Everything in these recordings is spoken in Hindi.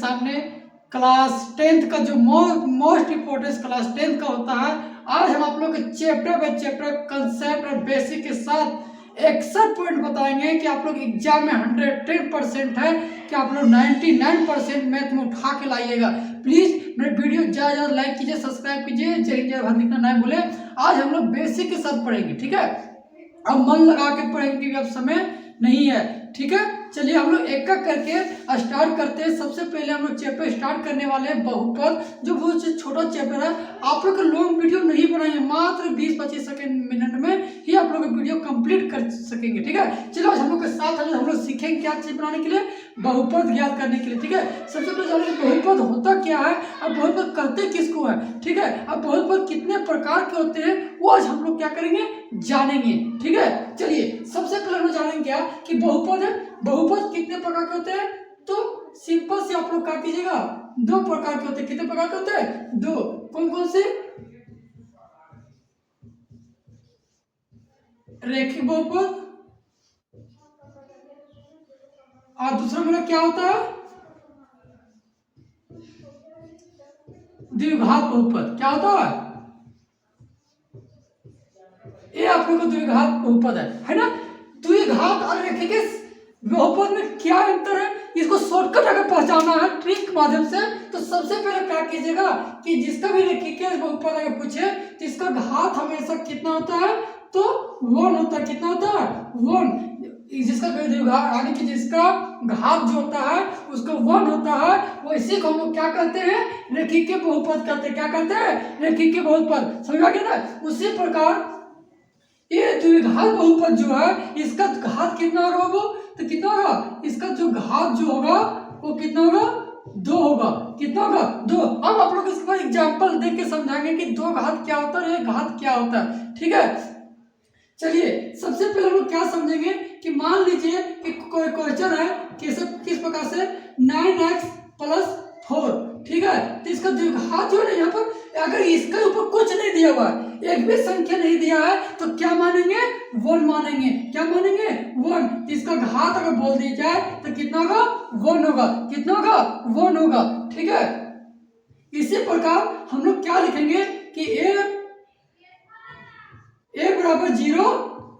सामने क्लास 10th का जो मोस्ट इम्पोर्टेंट क्लास 10th का होता है। आज हम आप लोग के चैप्टर बाय चैप्टर कंसेप्ट और बेसिक के साथ 61 पॉइंट बताएंगे कि आप लोग एग्जाम में 110% है कि आप लोग 99% मैथ में उठा के लाइएगा। प्लीज मेरे वीडियो ज़्यादा लाइक कीजिए, सब्सक्राइब कीजिए, जय हिंद जय भारत लिखना ना भूले। आज हम लोग बेसिक के साथ पढ़ेंगे, ठीक है। अब मन लगा के पढ़ेंगे क्योंकि अब समय नहीं है, ठीक है। चलिए हम लोग एक एक करके स्टार्ट करते हैं। सबसे पहले हम लोग चैप्टर स्टार्ट करने वाले हैं बहुपद, जो बहुत छोटा चैप्टर है। आप लोग लॉन्ग वीडियो नहीं बनाएंगे, मात्र 20-25 सेकंड मिनट में ही आप लोग वीडियो कंप्लीट कर सकेंगे, ठीक है। चलो आज हम लोग के साथ हम लोग सीखेंगे क्या चीज बनाने के लिए, बहुपद ज्ञात करने के लिए, ठीक है। सबसे पहले जानेंगे बहुपद होता क्या है और बहुपद करते किसको है, ठीक है। अब बहुपद कितने प्रकार के होते हैं वो आज हम लोग क्या करेंगे, जानेंगे, ठीक है। चलिए सबसे पहले हम जानेंगे क्या कि बहुपद है। बहुपद कितने प्रकार के होते हैं, तो सिंपल से आप लोग काट कीजिएगा, 2 प्रकार के होते हैं। कितने प्रकार के होते हैं, 2। कौन कौन से, रेखिक बहुपद और दूसरा मेरा क्या होता है, द्विघात बहुपद। क्या होता है, ये आप लोग को द्विघात बहुपद है ना। द्विघात और रेखिक बहुपद में क्या अंतर है, इसको शॉर्टकट अगर पहचानना है ट्रिक के माध्यम से, तो सबसे पहले क्या कीजिएगा कि जिसका भी रेखिक बहुपद अगर पूछे तो इसका घात हमेशा कितना होता है, तो 1 होता है। कितना होता है, 1। जिसका द्विघात यानी कि जिसका घात जो होता है उसका 1 होता है, वो इसी को हम लोग क्या कहते हैं, रेखिक बहुपद कहते हैं। क्या कहते हैं, रेखिक बहुपद। समझ आ गया ना। उसी प्रकार ये द्विघात बहुपद जो है इसका घात कितना होगा बाबू, तो कितना होगा, इसका जो घात जो होगा वो कितना होगा, 2 होगा। कितना होगा, 2। अब आप लोग इसका एग्जांपल देख के समझाएंगे कि 2 घात क्या होता है और 1 घात क्या होता है, ठीक है। चलिए सबसे पहले हम लोग क्या समझेंगे कि मान लीजिए कि कोई क्वेश्चन है किस प्रकार से 9x + 4, ठीक है। तो इसका द्विघात जो है यहाँ पर अगर इसके ऊपर कुछ नहीं दिया हुआ है, एक भी संख्या नहीं दिया है, तो क्या मानेंगे, 1 मानेंगे। क्या मानेंगे, 1। इसका घात अगर बोल दिया जाए तो कितना होगा, 1 होगा। कितना होगा, 1 होगा, ठीक है। इसी प्रकार हम लोग क्या लिखेंगे कि a बराबर 0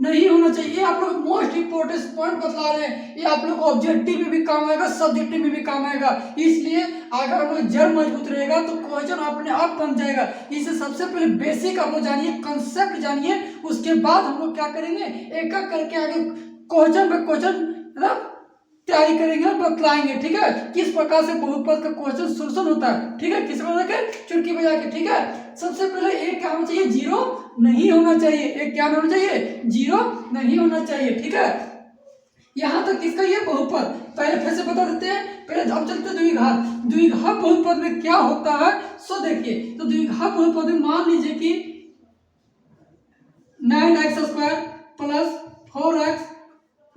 नहीं होना चाहिए। ये आप लोग मोस्ट इंपोर्टेंट पॉइंट बता रहे हैं। ये आप लोग ऑब्जेक्टिव में भी काम आएगा, सब्जेक्टिव में भी काम आएगा। इसलिए अगर हम लोग जड़ मजबूत रहेगा तो क्वेश्चन अपने आप बन जाएगा। इसे सबसे पहले बेसिक आप लोग जानिए, कंसेप्ट जानिए, उसके बाद हम लोग क्या करेंगे, एक एक करके आगे क्वेश्चन पे क्वेश्चन तैयारी करेंगे और बतलाएंगे, ठीक है। किस प्रकार से बहुपद का क्वेश्चन सोल्यूशन होता है, ठीक है, किस प्रकार के चुटकी बजा के, ठीक है। सबसे पहले एक क्या होना चाहिए, 0 नहीं होना चाहिए। एक क्या होना चाहिए, 0 नहीं होना चाहिए, ठीक है। यहां तक किसका ये बहुपद, पहले फिर से बता देते हैं। पहले हम चलते द्विघात। द्विघात बहुपद में क्या होता है, सो देखिए। तो द्विघात बहुपद में मान लीजिए कि 9x² + 4x -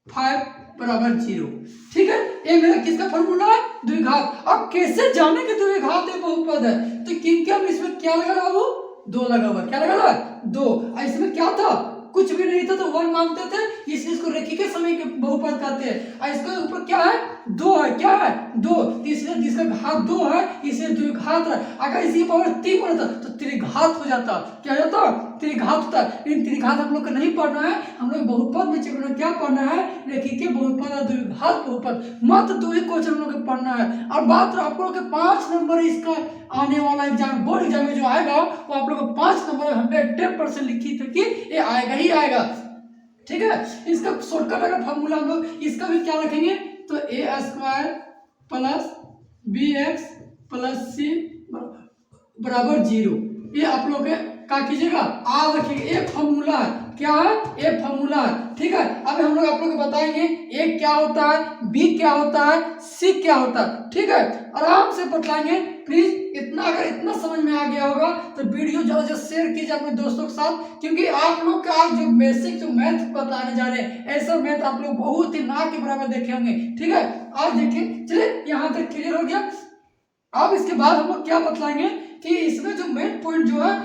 5 = 0, ठीक है। ये मेरा किसका फॉर्मूला है, द्विघात। अब कैसे जाने कि द्विघात ये बहुपद है, तो क्योंकि हम इसमें क्या लगा रहा, वो 2 लगा हुआ। क्या लगा रहा है, 2। इसमें क्या था, कुछ भी नहीं था तो 1 मानते थे, इसलिए इसको रेखिक समय के बहुपद कहते हैं। और इसके ऊपर क्या है, 2 है। क्या है, 2। इसलिए जिसका घात 2 है इसे द्विघात है। अगर इसी पावर 3 होता तो त्रिघात हो जाता। क्या हो जाता, त्रिघात होता। लेकिन त्रिघात हम लोग को नहीं पढ़ना है, हम लोग बहुपद में चैप्टर में क्या पढ़ना है, रेखिक बहुपद और द्विघात बहुपद। मात्र 2 ही क्वेश्चन हम लोग को पढ़ना है। और मात्र आप लोग के 5 नंबर इसका आने वाला एग्जाम, बोर्ड एग्जाम में जो आएगा वो आप लोग को 5 नंबर 110% लिखी थी कि ये आएगा ही आएगा, ठीक है। इसका शॉर्टकट अगर फॉर्मूला हम लोग इसका भी क्या रखेंगे, तो a² + bx + c = 0। ये आप लोग क्या कीजिएगा, आ रखिएगा। एक फॉर्मूला है, क्या है, एक फॉर्मूला है, ठीक है। अब हम लोग आप लोग को बताएंगे ए क्या होता है, बी क्या होता है, सी क्या होता है, ठीक है। आराम से बताएंगे। प्लीज इतना अगर इतना समझ में आ गया होगा तो वीडियो ज्यादा से शेयर कीजिए अपने दोस्तों के साथ, क्योंकि आप लोग का आज जो बेसिक जो मैथ बताने जा रहे हैं, ऐसा मैथ आप लोग बहुत ही ना के बराबर देखे होंगे, ठीक है। आज देखिए, चलिए यहाँ तक क्लियर हो गया। अब इसके बाद हम लोग क्या बतलाएंगे कि इसमें जो मेन पॉइंट जो है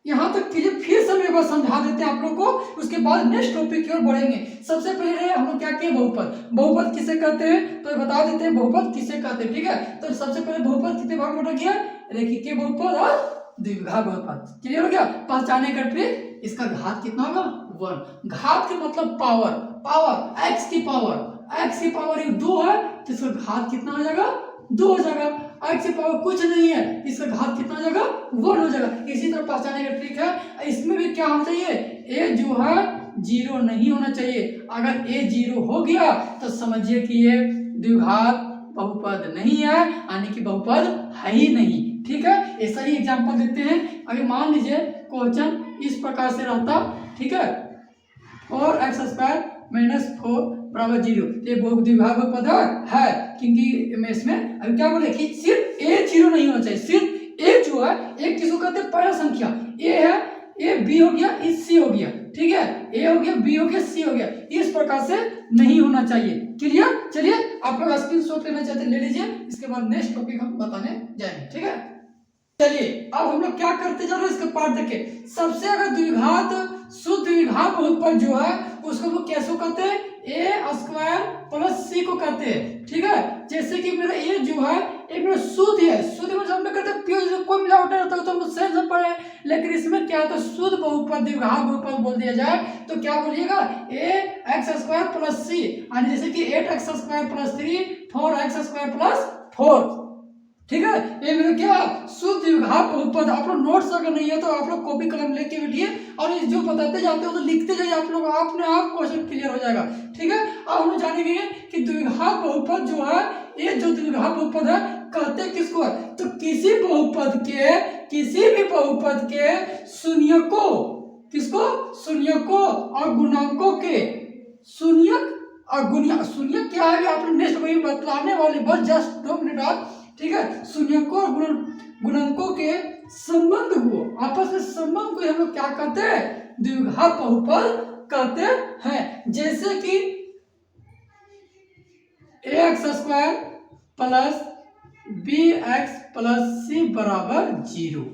यहाँ तक के लिए फिर से हम एक बार समझा देते हैं आप लोग को, उसके बाद नेक्स्ट टॉपिक की ओर बढ़ेंगे। सबसे पहले हम लोग क्या किए, बहुपद। बहुपद किसे कहते हैं तो बता देते हैं, बहुपद किसे कहते हैं, ठीक है। तो सबसे पहले बहुपद कितने भाग में बटा गया, रेखीय बहुपद और द्विघात बहुपद। क्लियर हो गया, पहचाने का ट्रिक। इसका घात कितना होगा, 1। घात के मतलब पावर, पावर x की पावर, x की पावर 2 है तो इसका घात कितना हो जाएगा, 2 हो जाएगा। x की पावर कुछ नहीं है, इसका घात कितना हो जाएगा, 1 हो जाएगा। इसी तरह पहचाने का ट्रिक है। इसमें भी क्या होना चाहिए, a जो है 0 नहीं होना चाहिए। अगर a 0 हो गया तो समझिए कि ये द्विघात बहुपद नहीं है, यानी कि बहुपद है ही नहीं, ठीक है। ऐसा ही एग्जांपल देते हैं। अगर मान लीजिए क्वेश्चन इस प्रकार से रहता, ठीक है, 4x² - 4 बराबर 0, ये द्विघात बहुपद है, क्योंकि मैं इसमें अभी क्या बोले कि सिर्फ a 0 नहीं होना चाहिए। सिर्फ a जो है, एक किसको कहते हैं, पहला संख्या a है, a b हो गया, इस c हो गया, ठीक है, a हो गया, b हो गया, c हो गया, इस प्रकार से नहीं होना चाहिए। क्लियर। चलिए आप लोग स्क्रीनशॉट लेना चाहते हैं ले लीजिए, इसके बाद नेक्स्ट टॉपिक हम बताने जाएंगे, ठीक है। चलिए अब हम लोग क्या करते जा रहे हैं, इसका पार्ट देखिए। सबसे अगर द्विघात शुद्ध द्विघात बहुपद जो है उसको वो कैसे कहते हैं, a² + c को कहते हैं, ठीक है। जैसे कि मेरा a जो है एक मेरा शुद्ध है, शुद्ध में हम लोग कहते हैं प्योर, कोई मिलावट रहता है तो हम सही से पढ़े, लेकिन इसमें क्या होता है, शुद्ध बहुपद द्विघात बहुपद बोल दिया जाए तो क्या बोलिएगा, ax² + c, यानी जैसे कि 8x² + 3 4x² + 4, ठीक है। ये मेरा क्या शुद्ध द्विघात बहुपद। आप लोग नोट्स अगर नहीं है तो आप लोग कॉपी कलम लेके बैठिए और जो बताते जाते हो तो लिखते जाइए, आप लोग अपने आप क्वेश्चन क्लियर हो जाएगा, ठीक है। अब हम लोग जानेंगे कि द्विघात बहुपद जो है, ये जो द्विघात बहुपद है कहते किसको है, तो किसी भी बहुपद के शून्यकों, किसको, शून्यकों और गुणांकों के, शून्यक और शून्यक क्या है आप लोग नेक्स्ट में बतलाने वाले, बस जस्ट 2 मिनट बाद, ठीक है। शून्यकों और गुणांकों के संबंध को, आपस में संबंध को हम लोग क्या कहते हैं, द्विघात बहुपद कहते हैं। जैसे कि ax² + bx + c बराबर 0,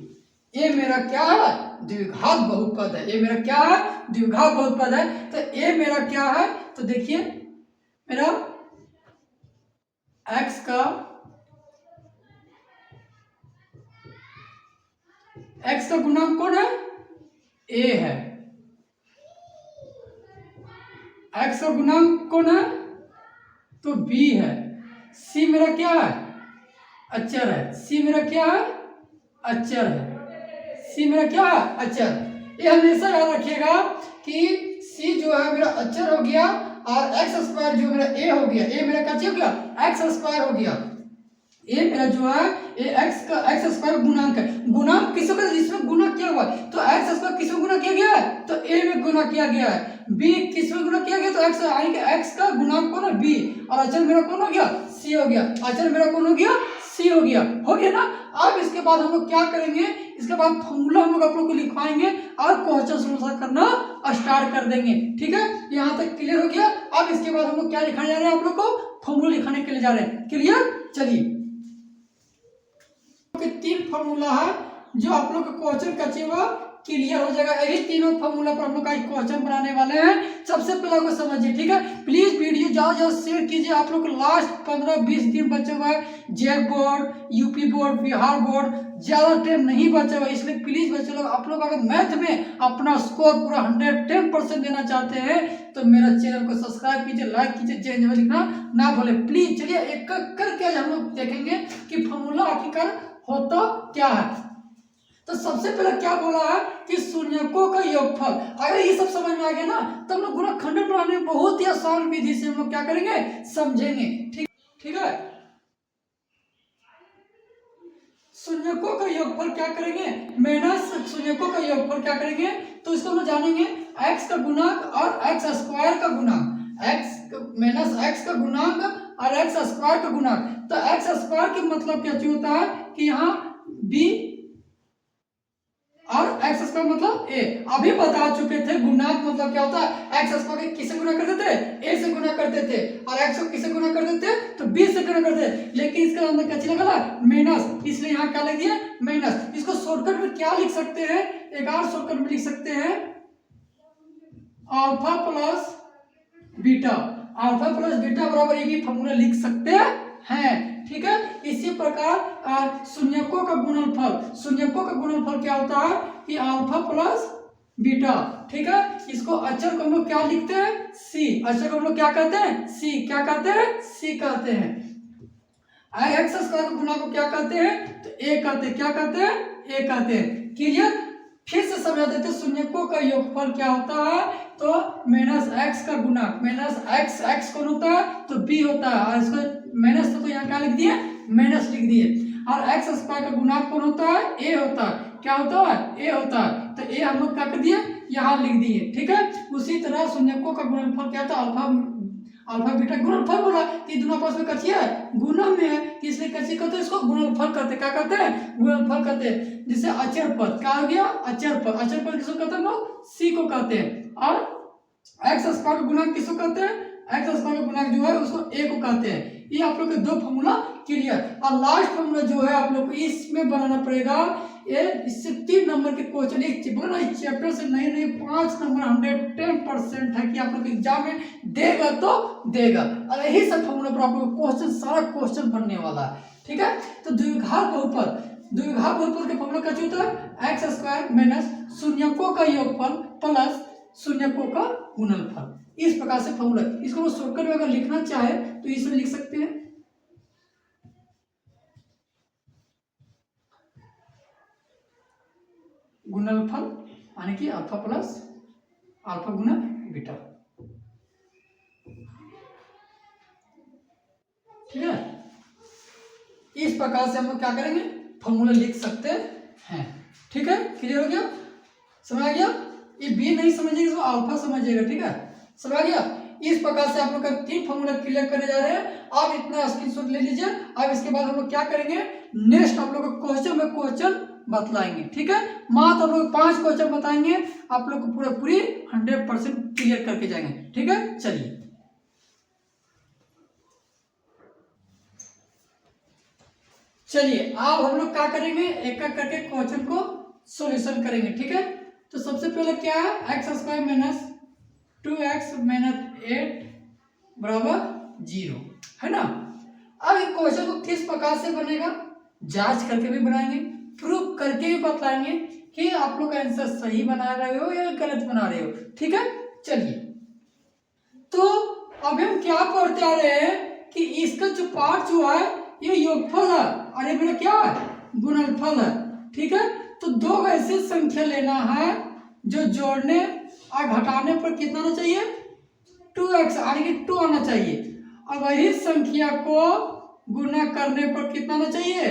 ये मेरा क्या है, द्विघात बहुपद है। ये मेरा क्या है, द्विघात बहुपद है। तो ये मेरा क्या है, तो देखिए मेरा x का गुणांक कौन है, a है। x का गुणांक कौन है, तो b है। c मेरा क्या है, अचर है। c मेरा क्या है, अचर है। c मेरा क्या है, अचर। ये हमेशा याद रखिएगा कि c जो है मेरा अचर हो गया और x² जो मेरा a हो गया, a मेरा क्या हो गया, x² हो गया। ये मेरा जो है ये x² गुणांक है। गुणांक किसको कहते हैं, जिसमें गुणा किया हुआ है, तो x² किसमें गुणा किया गया है, तो a में गुणा किया गया है। b किसमें गुणा किया गया, तो x, यानी कि x का गुणांक कौन है, b, और अचर मेरा कौन हो गया, c हो गया। अचर मेरा कौन हो गया, c हो गया, हो गया ना। अब इसके बाद हम लोग क्या करेंगे, इसके बाद फॉर्मूला हम लोग आप लोग को लिखवाएंगे और क्वेश्चन सॉल्व करना स्टार्ट कर देंगे, ठीक है। यहाँ तक क्लियर हो गया। अब इसके बाद हम लोग क्या लिखाने जा रहे हैं, आप लोग को फॉर्मूला लिखाने के लिए जा रहे हैं। क्लियर। चलिए 3 फॉर्मूला है जो आप लोग का क्वेश्चन कचेवा क्लियर हो जाएगा। यही तीनों फॉर्मूला पर हम लोग का क्वेश्चन बनाने वाले हैं। सबसे पहले को समझिए, ठीक है। प्लीज वीडियो ज्यादा शेयर कीजिए। आप लोग लास्ट 15-20 दिन बचे हुए हैं, JAC board, UP board, Bihar board, ज्यादा टाइम नहीं बचा हुआ, इसलिए प्लीज बच्चे लोग, आप लोग अगर मैथ में अपना स्कोर पूरा 110% देना चाहते हैं तो मेरा चैनल को सब्सक्राइब कीजिए, लाइक कीजिए, जय हिंद लिखना ना भूले प्लीज। चलिए एक करके आज हम लोग देखेंगे कि फॉर्मूला आखिरकार होता क्या है। तो सबसे पहले क्या बोला है कि शून्यकों का योगफल। अगर ये सब समझ में आ गया ना तो हम लोग गुणनखंड बनाने में बहुत ही आसान विधि से हम लोग क्या करेंगे, समझेंगे, ठीक है। शून्यकों का योगफल क्या करेंगे, माइनस शून्यकों का योगफल क्या करेंगे, तो इसको हम लोग जानेंगे x का गुणांक और x² का गुणांक, x माइनस x का गुणांक और x² का गुणांक। तो x² का मतलब क्या होता है कि यहाँ b और x² मतलब a। अभी बता चुके थे गुणांक मतलब क्या होता है, x² के किसे गुना करते थे, a से गुना करते थे, और x को किसे गुना करते थे, तो b से गुना करते थे। लेकिन इसका अंदर क्या लगा माइनस, इसलिए यहाँ क्या लिख दिया माइनस। इसको शॉर्टकट में क्या लिख सकते हैं, एक और शॉर्टकट में लिख सकते हैं alpha plus beta. Alpha plus beta बराबर ये भी फॉर्मूला लिख सकते हैं। ठीक है, इसी प्रकार शून्यकों का गुणनफल, शून्यकों का गुणनफल क्या होता है कि अल्फा प्लस बीटा। ठीक है, इसको अचर को हम लोग क्या लिखते हैं, सी। अचर को हम लोग क्या कहते हैं, सी। क्या कहते हैं, सी कहते हैं। एक्स स्क्वायर के गुणा को क्या कहते हैं, तो ए कहते हैं। क्या कहते हैं, ए कहते हैं। क्लियर, फिर से समझा देते हैं शून्यकों का योगफल क्या होता है, तो माइनस एक्स का गुणा, माइनस एक्स, एक्स कौन होता है, तो बी होता है। और इसको माइनस तो यहाँ क्या लिख दिए, माइनस लिख दिए। और एक्स स्क्वायर का गुणा कौन होता है, ए होता है। क्या होता है, ए होता है। तो ए हम लोग क्या कर दिए, यहाँ लिख दिए। ठीक है, उसी तरह शून्यकों का गुणनफल क्या था, अल्फा बीटा गुणनफल बोला कि दोनों आपस में कथी है, गुणन में है, इसलिए कथी कहते हैं, इसको गुणनफल कहते हैं। क्या कहते हैं, गुणनफल कहते हैं। जैसे अचर पद क्या हो गया, अचर पद। अचर पद किसको कहते हैं लोग, सी को कहते हैं। और एक्स स्क्वायर का गुणक किसको कहते हैं, एक्स स्क्वायर का गुणक जो है उसको ए को कहते हैं। ये आप लोग के दो फॉर्मूला क्लियर। और लास्ट फॉर्मूला जो है आप लोग को इसमें बनाना पड़ेगा, ये इससे 3 नंबर के क्वेश्चन एक चैप्टर से नहीं नहीं 5 नंबर 110% है कि आप लोग एग्जाम में देगा तो देगा। और यही सब फॉर्मूला पर आप लोग क्वेश्चन, सारा क्वेश्चन बनने वाला है। ठीक है, तो द्विघात बहुपद, द्विघात बहुपद के फॉर्मूला क्या होता है, एक्स स्क्वायर माइनस शून्यकों का योगफल प्लस शून्यकों का गुणनफल। इस प्रकार से फॉर्मूला, इसको शॉर्टकट में अगर लिखना चाहे तो इसमें लिख सकते हैं गुणनफल यानी कि अल्फा प्लस अल्फा गुना बीटा। ठीक है, इस प्रकार से हम लोग क्या करेंगे, फॉर्मूला लिख सकते हैं। ठीक है, क्लियर हो गया, समझ आ गया। ये बी नहीं समझेगा, इसको अल्फा समझिएगा। ठीक है, समझ आ गया। इस प्रकार से आप लोग का 3 फॉर्मूला क्लियर करने जा रहे हैं। आप इतना स्क्रीनशॉट ले लीजिए। अब इसके बाद हम लोग क्या करेंगे, नेक्स्ट आप लोग को क्वेश्चन में क्वेश्चन बतलाएंगे। ठीक है, मात्र हम लोग 5 क्वेश्चन बताएंगे, आप लोग को पूरी 100% क्लियर करके जाएंगे। ठीक है, चलिए चलिए अब हम लोग क्या करेंगे, एक एक करके क्वेश्चन को सॉल्यूशन करेंगे। ठीक है, तो सबसे पहले क्या है, x square minus 2x minus 8 बराबर 0 है ना। अब इस क्वेश्चन को किस प्रकार से बनेगा, जांच करके भी बनाएंगे, प्रूफ करके भी बतलाएंगे कि आप लोग आंसर सही बना रहे हो या गलत बना रहे हो। ठीक है, चलिए तो अब हम क्या पढ़ते आ रहे हैं कि इसका जो पार्ट जो है ये योगफल है और ये मेरा क्या है, गुणनफल है। ठीक है, तो दो ऐसी संख्या लेना है जो जोड़ने और घटाने पर कितना आना चाहिए, 2x यानी कि 2 आना चाहिए। और वही संख्या को गुना करने पर कितना आना चाहिए,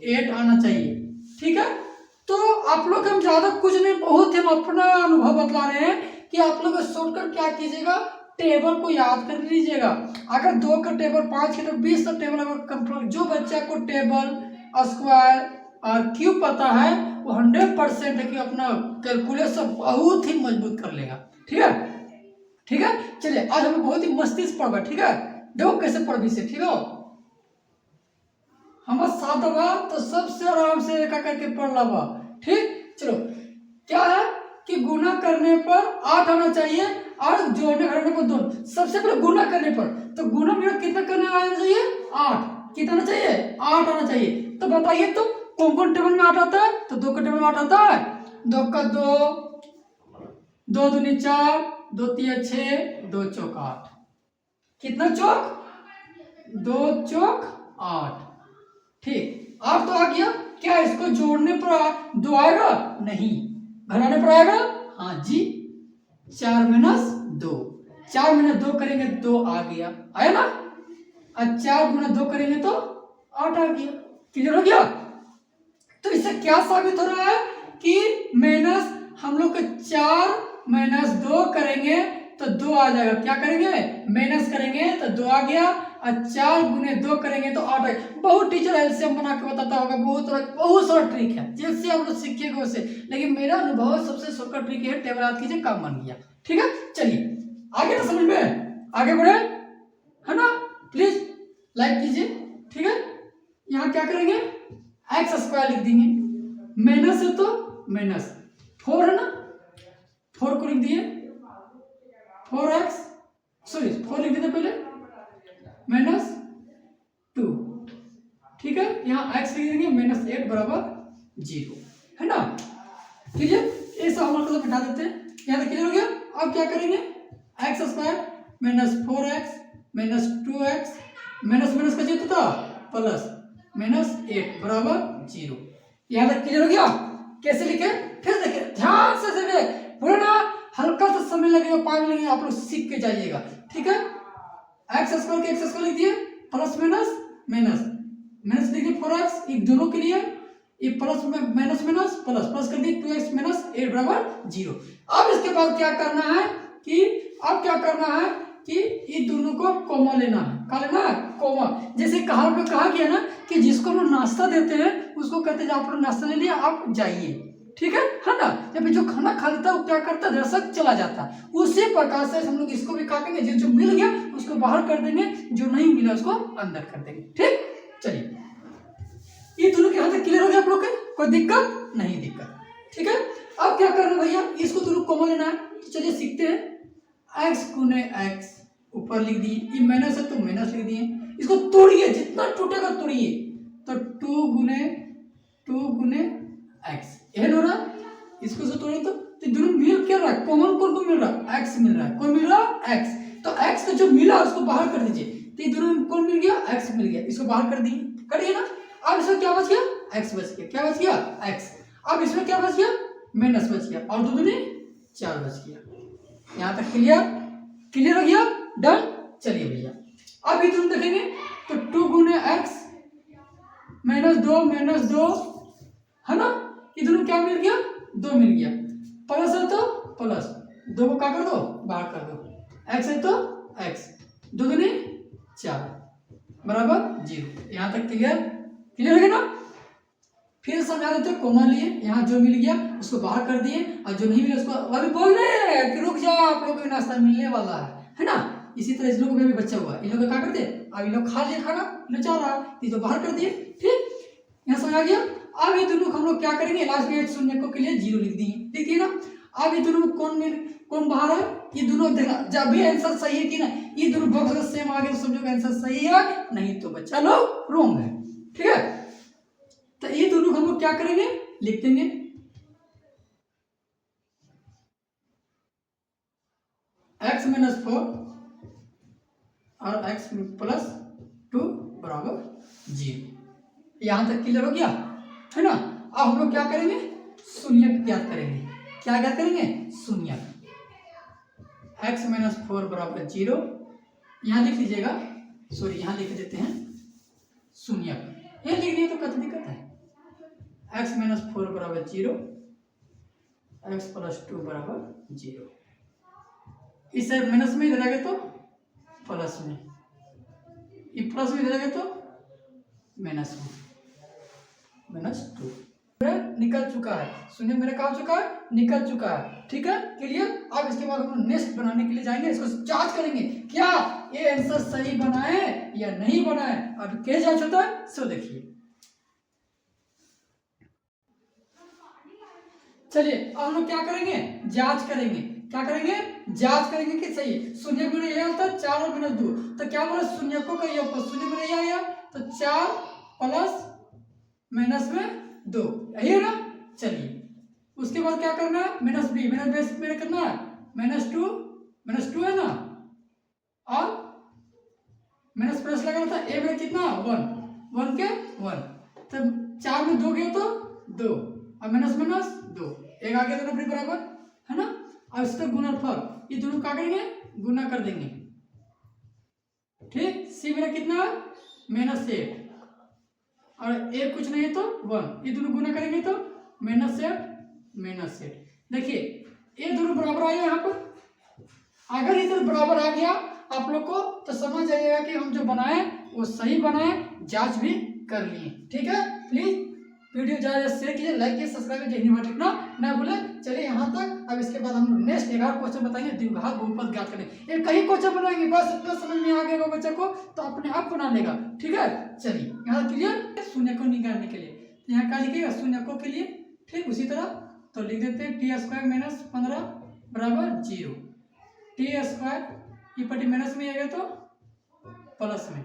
8 आना चाहिए। ठीक है, तो आप लोग हम ज्यादा कुछ नहीं, बहुत हम अपना अनुभव बतला रहे हैं कि आप लोग शॉर्टकट क्या कीजिएगा, टेबल को याद कर लीजिएगा। अगर 2 का टेबल, 5 का टेबल, 20 का टेबल अगर कंट्रोल, जो बच्चा को टेबल, स्क्वायर और क्यूब पता है वो 100% है कि अपना कैलकुलेशन बहुत ही मजबूत कर लेगा। ठीक है, ठीक है, चलिए आज हम बहुत ही मस्ती से पढ़वा। ठीक है, देखो कैसे पढ़ भी से, ठीक है, हम साथ होगा तो सबसे आराम से एक करके पढ़ लगा। ठीक, चलो क्या है कि गुना करने पर 8 आना चाहिए और जोड़ने घटाने पर 2। सबसे पहले गुना करने पर, तो गुना मेरा कितना करने आना चाहिए, 8। कितना आना चाहिए, 8 आना चाहिए। तो बताइए तो कौन कौन टेबल में 8 आता है, तो 2 का टेबल में 8 आता है, 2 का 2, 2 दूनी 4, 2 तिया 6, 2 चौक 8। कितना चौक, 2 चौक 8। ठीक, 8 तो आ गया। क्या इसको जोड़ने पर 2 आएगा, नहीं, घटाने पर आएगा, हाँ जी, 4 माइनस 2, 4 माइनस 2 करेंगे 2 आ गया, आया ना। और 4 गुना 2 करेंगे तो 8 आ गया। क्लियर हो गया। तो इससे क्या साबित हो रहा है कि माइनस हम लोग 4 माइनस 2 करेंगे तो 2 आ जाएगा। क्या करेंगे, माइनस करेंगे तो 2 आ गया, और 4 गुने 2 करेंगे तो 8 आएगा। बहुत टीचर एलसीएम बना के बताता होगा, बहुत सारा ट्रिक है जैसे आप लोग सीखिएगा उससे, लेकिन मेरा अनुभव सबसे शॉर्टकट ट्रिक है, टेबल याद कीजिए, काम बन गया। ठीक है, चलिए आगे ना समझ में, आगे बढ़े, है ना। प्लीज लाइक कीजिए। ठीक है, यहाँ क्या करेंगे, एक्स स्क्वायर लिख देंगे, माइनस है तो माइनस, 4 है ना, 4 को लिख दिए 4x, सॉरी 4 लिख देते पहले -2, ठीक है। यहाँ x लिख देंगे -8 बराबर 0, है ना। क्लियर, ये सब हम लोग बिठा देते हैं, यहाँ तक क्लियर हो गया। अब क्या करेंगे, x² -4x -2x माइनस का चिन्ह था प्लस -8 बराबर 0, यहाँ तक क्लियर हो गया। कैसे लिखे, फिर देखिए ध्यान से सुनिए, पूरा ना हल्का सा समय लगेगा, 5 मिनट लगेगा, आप लोग सीख के जाइएगा, ठीक है। x² के x² लिख दिए, प्लस माइनस लिखिए 4x, एक दोनों के लिए ये प्लस में माइनस प्लस कर दिए 2x -8 बराबर 0। अब इसके बाद क्या करना है कि ये दोनों को कॉमा लेना है, क्या लेना है, कॉमा। जैसे कहा गया ना कि जिसको हम लोग नाश्ता देते हैं उसको कहते हैं आप लोग नाश्ता ले लिया, आप जाइए, ठीक है ना। जब जो खाना खा लेता है वो क्या करता है, दर्शक चला जाता है। उसी प्रकार से हम लोग इसको भी काटेंगे, जो मिल गया उसको बाहर कर देंगे, जो नहीं मिला उसको अंदर कर देंगे, ठीक। चलिए, ये दोनों के यहाँ तक क्लियर हो गया आप लोग के, कोई दिक्कत नहीं, ठीक है। अब क्या करना भैया, इसको दोनों कॉमन लेना है, तो चलिए सीखते हैं। x गुने x ऊपर लिख दिए, ये माइनस है तो माइनस लिख दिए, इसको तोड़िए, जितना टूटेगा तोड़िए, तो 2 गुने x, यह हो रहा, इसको से तोड़िए तो दोनों मिल क्या रहा है, कॉमन कौन को मिल रहा है, x मिल रहा है, कौन मिल रहा है, x। तो x का जो मिला उसको बाहर कर दीजिए, तो ये दोनों कौन मिल गया, x मिल गया, इसको बाहर कर दिए, करिए ना। अब इसमें क्या बच गया, x बच गया, क्या बच गया, x। अब इसमें क्या बच गया, माइनस बच गया, और 2 दूनी 4 बच गया। यहाँ तक क्लियर हो गया, डन। चलिए भैया, अब इधर देखेंगे तो 2 गुने x -2 है ना, इधर क्या मिल गया, 2 मिल गया, प्लस है तो प्लस, 2 को क्या कर दो, बाहर कर दो, x है तो x, 2 दूनी 4 बराबर 0। यहाँ तक क्लियर हो गया ना। फिर समझा देते हैं, कॉमा लिए, यहाँ जो मिल गया उसको बाहर कर दिए, और जो नहीं मिला उसको अभी बोल रहे कि रुक जाओ, आप लोगों को नाश्ता मिलने वाला है ना। इसी तरह इस लोगों में भी बच्चा हुआ, इन लोग क्या करते, अब इन लोग खा लिए खाना, इन लोग चाह रहा है तो बाहर कर दिए, ठीक। यहाँ समझ आ गया। अब ये दोनों हम लोग क्या करेंगे, लास्ट में शून्य के लिए 0 लिख दिए ना। अब ये दोनों कौन बाहर है, ये दोनों देखना, जब भी आंसर सही है कि ना, ये दोनों बॉक्स अगर सेम आ गए तो समझो आंसर सही है, नहीं तो बच्चा लोग रॉन्ग है, ठीक है। तो ये दोनों हम लोग क्या करेंगे, लिख देंगे x -4 और x +2 बराबर 0। यहां तक क्लियर हो गया, है ना। अब हम लोग क्या करेंगे, शून्यक ज्ञात करेंगे, क्या ज्ञात करेंगे, शून्यक। x -4 बराबर 0, यहां लिख लीजिएगा, सॉरी यहां लिख देते हैं शून्यक, ये लिख दिए तो कत दिक्कत है। x -4 बराबर 0, x +2 बराबर 0, इस माइनस में इधर आ गए तो प्लस में, ये प्लस में इधर आ गए तो माइनस में, -2 निकल चुका है, शून्य मेरा कहा चुका है, निकल चुका है, ठीक है, क्लियर। अब इसके बाद हम नेक्स्ट बनाने के लिए जाएंगे, इसको जांच करेंगे क्या ये आंसर सही बना है या नहीं बना है। अब क्या जांच होता है, सो देखिए। चलिए अब हम लोग क्या करेंगे, जांच करेंगे, क्या करेंगे, जांच करेंगे कि सही है। शून्य में यह होता है 4 और -2, तो क्या बोला, शून्यकों का योग, शून्य में यह आया तो 4 प्लस माइनस में 2, यही है ना। चलिए उसके बाद क्या करना है, -b, बेस मेरे करना है -2 है ना, और माइनस प्लस लगाना था, a में कितना 1 के 1, तब 4 में 2 गए तो 2, और -2, एक आगे दोनों अपने बराबर, है ना। और इसका गुणनफल, ये दोनों क्या करेंगे, गुना कर देंगे, ठीक। c मेरा कितना है -8, और एक कुछ नहीं है तो 1, ये दोनों गुना करेंगे तो -8। देखिए ये दोनों बराबर आए यहाँ पर, अगर इधर बराबर आ गया आप लोग को तो समझ जाइएगा कि हम जो बनाए वो सही बनाए, जांच भी कर लिए, ठीक है। प्लीज वीडियो ज़्यादा शेयर कीजिए, लाइक कीजिए, सब्सक्राइब कीजिए, ना भूले। चलिए यहाँ तक। अब इसके बाद हम नेक्स्ट 11 क्वेश्चन बताएंगे, द्विघात बहुपद ज्ञात करेंगे। एक कई क्वेश्चन बनाएंगे, बस इतना समझ में आ गया बच्चे को तो अपने आप बना लेगा, ठीक है। चलिए यहाँ क्लियर, शून्य को निकालने के लिए यहाँ क्या लिखिएगा, शून्य को के लिए, ठीक। उसी तरह तो लिख देते हैं टी स्क्वायर माइनस 15 बराबर 0। टी स्क्वायर ये पट्टी माइनस में आएगा तो प्लस में,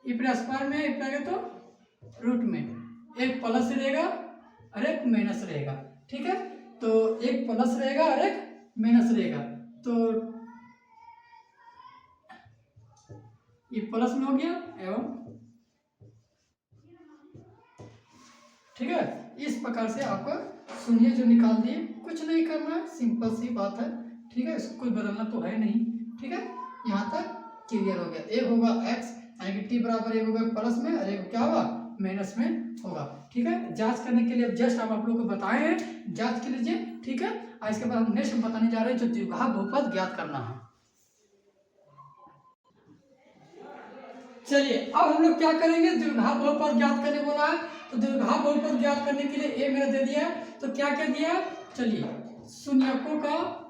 ये पट्टी स्क्वायर में ये आएगा तो रूट में, एक प्लस रहेगा और एक माइनस रहेगा। ठीक है, तो एक प्लस रहेगा और एक माइनस रहेगा, तो ये प्लस में हो गया एवं ठीक है। इस प्रकार से आपको शून्य जो निकाल दिए, कुछ नहीं करना है, सिंपल सी बात है। ठीक है, इसको कोई बदलना तो है नहीं। ठीक है, यहाँ तक क्लियर हो गया। एक होगा x यानी कि t बराबर एक होगा प्लस में और एक क्या होगा माइनस में होगा। ठीक है, जांच करने के लिए जस्ट हम आप लोग को बताए हैं, जांच कर लीजिए। ठीक है, और इसके बाद हम नेक्स्ट बताने जा रहे हैं जो द्विघात बहुपद ज्ञात करना है। चलिए अब हम लोग क्या करेंगे, द्विघात बहुपद ज्ञात करने बोला है, तो द्विघात बहुपद ज्ञात करने के लिए ए मेरा दे दिया है, तो क्या क्या दिया है, चलिए शून्यकों का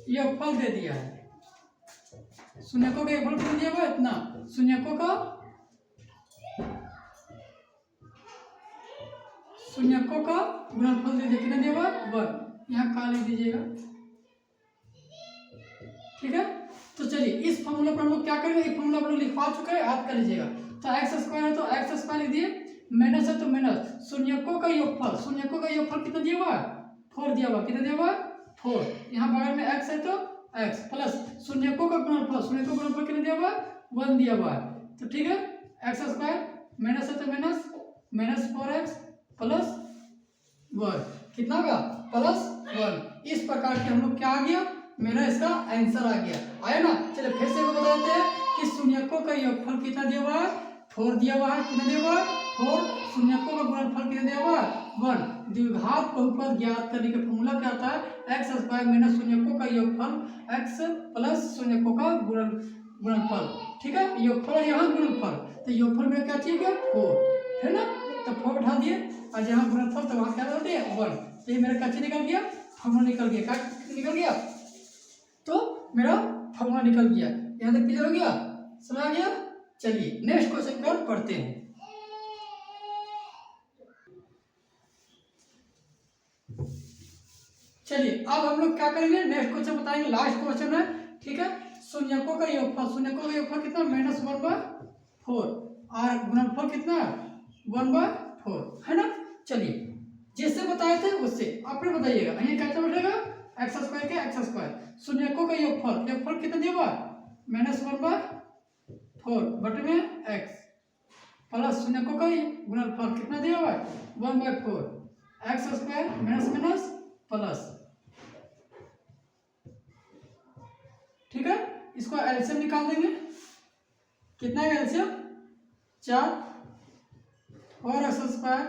योगफल दे दिया है। शून्यकों का योगफल कितना दिया हुआ है, इतना। शून्यकों का गुणनफल दे दिया, कितना दिया हुआ है 1, यहाँ का लिख दीजिएगा। ठीक है, तो चलिए इस फॉर्मूला पर हम लोग क्या करेंगे, एक फॉर्मूला हम लोग लिखवा चुके हैं, याद कर लीजिएगा। तो एक्स स्क्वायर है तो एक्स स्क्वायर लिख दिए, माइनस है तो माइनस, शून्यकों का योगफल, शून्यकों का योगफल कितना दिया हुआ है 4 दिया हुआ, कितना दिया हुआ है 4। यहाँ बगल में x है तो x प्लस शून्यकों का गुणनफल, शून्यकों का गुणनफल कितना दिया हुआ है 1 दिया हुआ है। तो ठीक है, एक्स स्क्वायर माइनस है तो माइनस, माइनस 4x प्लस 1 कितना होगा +1। इस प्रकार के हम लोग क्या आ गया, मेरा इसका आंसर आ गया, आया ना। चलिए फिर से वो बता देते हैं कि शून्यकों का योगफल कितना दिया हुआ है 4 दिया हुआ है, कितना दिया हुआ है 4, शून्यकों का गुणनफल कितना दिया हुआ है 1। द्विघात बहुपद ज्ञात करने का फॉर्मूला क्या आता है, एक्स स्क्वायर माइनस शून्यकों का योगफल x प्लस शून्यकों का गुणनफल। ठीक है, योगफल यहाँ गुणनफल, तो योगफल में क्या चाहिए 4 है ना, तो 4 बैठा दिए और जहाँ गुणनफल तो वहाँ क्या डाल दिए 1। तो ये मेरा क्या निकल गया, फॉर्मूला निकल गया, क्या निकल गया, तो मेरा फॉर्मूला निकल गया। यहाँ तक क्लियर हो गया, समझ आ गया। चलिए नेक्स्ट क्वेश्चन पर पढ़ते हैं। चलिए अब हम लोग क्या करेंगे, नेक्स्ट क्वेश्चन बताएंगे, लास्ट क्वेश्चन है। ठीक है, शून्यकों का योगफल, शून्यकों का योगफल कितना -1/4 और गुणनफल कितना 1/4 है ना। चलिए जैसे बताए थे उससे आपने बताइएगा, ये कैसे बैठेगा एक्स स्क्वायर के एक्स स्क्वायर, शून्यकों का योगफल, योगफल कितना दिया हुआ -1/4 बटे में एक्स प्लस शून्यकों का गुणनफल कितना दिया हुआ है 1/4, x square minus minus plus. ठीक है, इसको एलसीएम निकाल देंगे, कितना है एलसीएम 4 और x square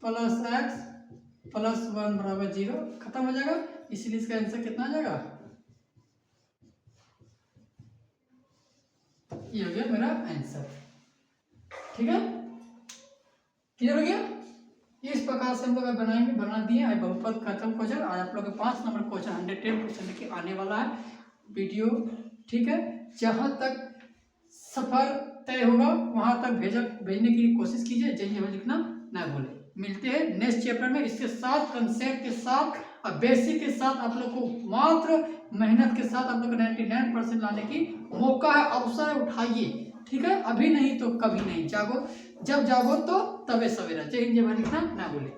plus x plus 1 बराबर 0, खत्म हो जाएगा। इसलिए इसका आंसर कितना आ जाएगा, ये हो गया मेरा आंसर। ठीक है, क्लियर हो गया। इस प्रकार से हम लोग बनाएंगे, बना दिए आज बहुपद खत्म क्वेश्चन। आज आप लोग के 5 नंबर क्वेश्चन 110% के आने वाला है वीडियो। ठीक है, जहाँ तक सफर तय होगा वहाँ तक भेजने की कोशिश कीजिए, जल्दी लिखना ना भूलें। मिलते हैं नेक्स्ट चैप्टर में, इसके साथ कंसेप्ट के साथ और बेसिक के साथ आप लोग को मात्र मेहनत के साथ आप लोग को 99% लाने की मौका है, अवसर उठाइए। ठीक है, अभी नहीं तो कभी नहीं, जागो, जब जागो तो तबे सवेरा। जय हिंद, जय भारत लिखना ना भूलें।